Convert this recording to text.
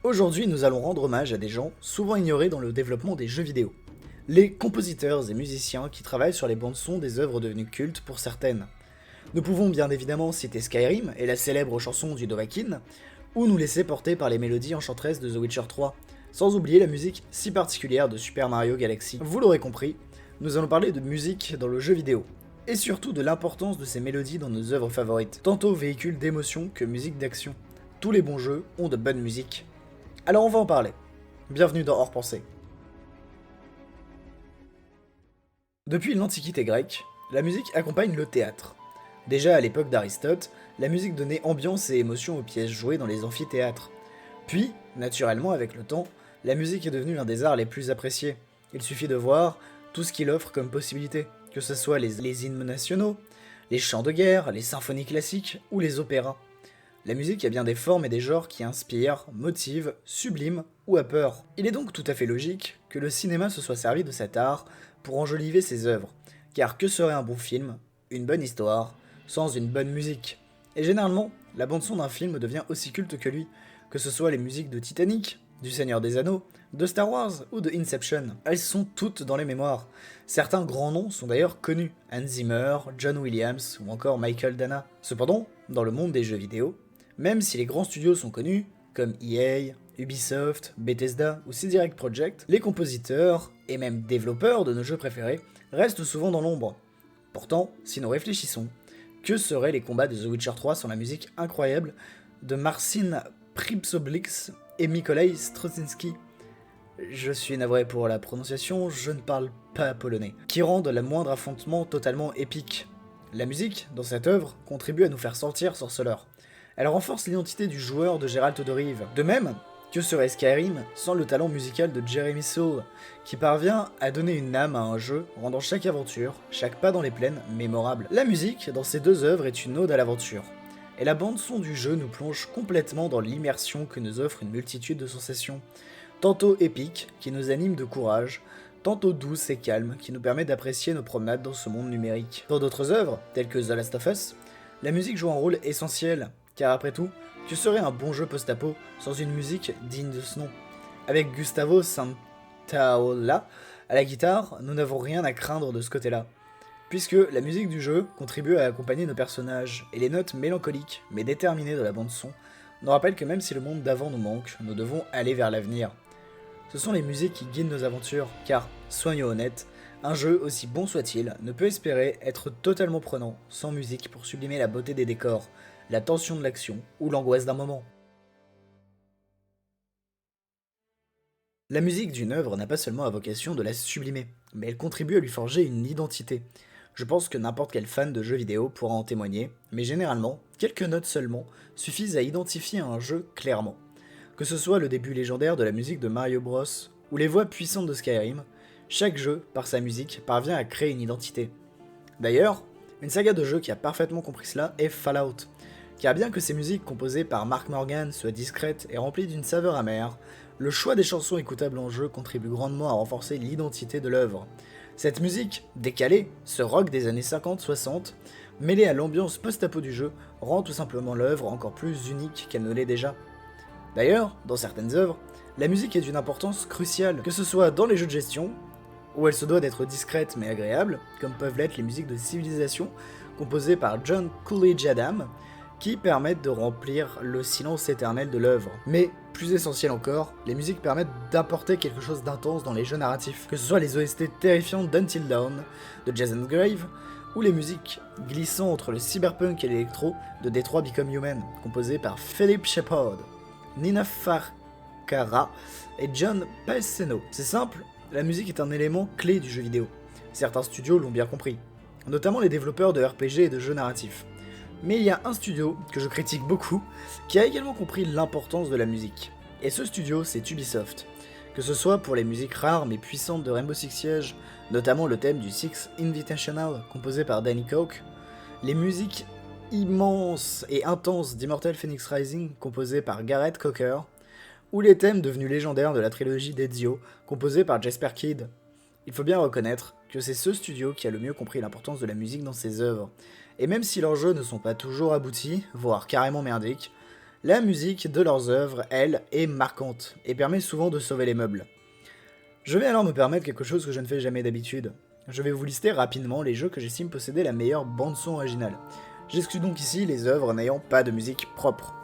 Aujourd'hui, nous allons rendre hommage à des gens souvent ignorés dans le développement des jeux vidéo. Les compositeurs et musiciens qui travaillent sur les bandes son des œuvres devenues cultes pour certaines. Nous pouvons bien évidemment citer Skyrim et la célèbre chanson du Dovahkiin, ou nous laisser porter par les mélodies enchanteresses de The Witcher 3, sans oublier la musique si particulière de Super Mario Galaxy. Vous l'aurez compris, nous allons parler de musique dans le jeu vidéo, et surtout de l'importance de ces mélodies dans nos œuvres favorites, tantôt véhicule d'émotion que musique d'action. Tous les bons jeux ont de bonnes musiques. Alors on va en parler. Bienvenue dans Hors Pensée. Depuis l'Antiquité grecque, la musique accompagne le théâtre. Déjà à l'époque d'Aristote, la musique donnait ambiance et émotion aux pièces jouées dans les amphithéâtres. Puis, naturellement avec le temps, la musique est devenue l'un des arts les plus appréciés. Il suffit de voir tout ce qu'il offre comme possibilité, que ce soit les hymnes nationaux, les chants de guerre, les symphonies classiques ou les opéras. La musique a bien des formes et des genres qui inspirent, motivent, subliment ou a peur. Il est donc tout à fait logique que le cinéma se soit servi de cet art pour enjoliver ses œuvres, car que serait un bon film, une bonne histoire, sans une bonne musique? Et généralement, la bande-son d'un film devient aussi culte que lui, que ce soit les musiques de Titanic, du Seigneur des Anneaux, de Star Wars ou de Inception. Elles sont toutes dans les mémoires. Certains grands noms sont d'ailleurs connus, Hans Zimmer, John Williams ou encore Michael Dana. Cependant, dans le monde des jeux vidéo, même si les grands studios sont connus, comme EA, Ubisoft, Bethesda ou CD Projekt Project, les compositeurs et même développeurs de nos jeux préférés restent souvent dans l'ombre. Pourtant, si nous réfléchissons, que seraient les combats de The Witcher 3 sans la musique incroyable de Marcin Pripsoblix et Mikołaj Stroszynski? Je suis navré pour la prononciation, je ne parle pas polonais. Qui rendent le moindre affrontement totalement épique. La musique, dans cette œuvre, contribue à nous faire sentir sorceleurs. Elle renforce l'identité du joueur de Geralt de Rive. De même, que serait Skyrim sans le talent musical de Jeremy Soule, qui parvient à donner une âme à un jeu, rendant chaque aventure, chaque pas dans les plaines, mémorable. La musique, dans ces deux œuvres, est une ode à l'aventure. Et la bande-son du jeu nous plonge complètement dans l'immersion que nous offre une multitude de sensations, tantôt épiques, qui nous animent de courage, tantôt douces et calmes, qui nous permettent d'apprécier nos promenades dans ce monde numérique. Dans d'autres œuvres, telles que The Last of Us, la musique joue un rôle essentiel, car après tout, que serait un bon jeu post-apo sans une musique digne de ce nom? Avec Gustavo Santaola à la guitare, nous n'avons rien à craindre de ce côté-là, puisque la musique du jeu contribue à accompagner nos personnages, et les notes mélancoliques mais déterminées de la bande-son nous rappellent que même si le monde d'avant nous manque, nous devons aller vers l'avenir. Ce sont les musiques qui guident nos aventures, car, soyons honnêtes, un jeu, aussi bon soit-il, ne peut espérer être totalement prenant sans musique pour sublimer la beauté des décors, la tension de l'action ou l'angoisse d'un moment. La musique d'une œuvre n'a pas seulement à vocation de la sublimer, mais elle contribue à lui forger une identité. Je pense que n'importe quel fan de jeux vidéo pourra en témoigner, mais généralement, quelques notes seulement suffisent à identifier un jeu clairement. Que ce soit le début légendaire de la musique de Mario Bros ou les voix puissantes de Skyrim, chaque jeu, par sa musique, parvient à créer une identité. D'ailleurs, une saga de jeux qui a parfaitement compris cela est Fallout, car bien que ces musiques composées par Mark Morgan soient discrètes et remplies d'une saveur amère, le choix des chansons écoutables en jeu contribue grandement à renforcer l'identité de l'œuvre. Cette musique, décalée, ce rock des années 50-60, mêlée à l'ambiance post-apo du jeu, rend tout simplement l'œuvre encore plus unique qu'elle ne l'est déjà. D'ailleurs, dans certaines œuvres, la musique est d'une importance cruciale, que ce soit dans les jeux de gestion, où elle se doit d'être discrète mais agréable, comme peuvent l'être les musiques de Civilization, composées par John Coolidge Adam, qui permettent de remplir le silence éternel de l'œuvre. Mais, plus essentiel encore, les musiques permettent d'apporter quelque chose d'intense dans les jeux narratifs, que ce soit les OST terrifiantes d'Until Dawn, de Jason Grave, ou les musiques glissant entre le cyberpunk et l'électro de Detroit Become Human, composées par Philip Shepard, Nina Farcara et John Paesano. C'est simple, la musique est un élément clé du jeu vidéo. Certains studios l'ont bien compris, notamment les développeurs de RPG et de jeux narratifs. Mais il y a un studio que je critique beaucoup, qui a également compris l'importance de la musique. Et ce studio, c'est Ubisoft. Que ce soit pour les musiques rares mais puissantes de Rainbow Six Siege, notamment le thème du Six Invitational composé par Danny Koch, les musiques immenses et intenses d'Immortal Phoenix Rising composées par Gareth Cocker, ou les thèmes devenus légendaires de la trilogie d'Ezio composée par Jesper Kyd. Il faut bien reconnaître que c'est ce studio qui a le mieux compris l'importance de la musique dans ses œuvres. Et même si leurs jeux ne sont pas toujours aboutis, voire carrément merdiques, La musique de leurs œuvres, elle, est marquante et permet souvent de sauver les meubles. Je vais alors me permettre quelque chose que je ne fais jamais d'habitude. Je vais vous lister rapidement les jeux que j'estime posséder la meilleure bande-son originale. J'exclus donc ici les œuvres n'ayant pas de musique propre.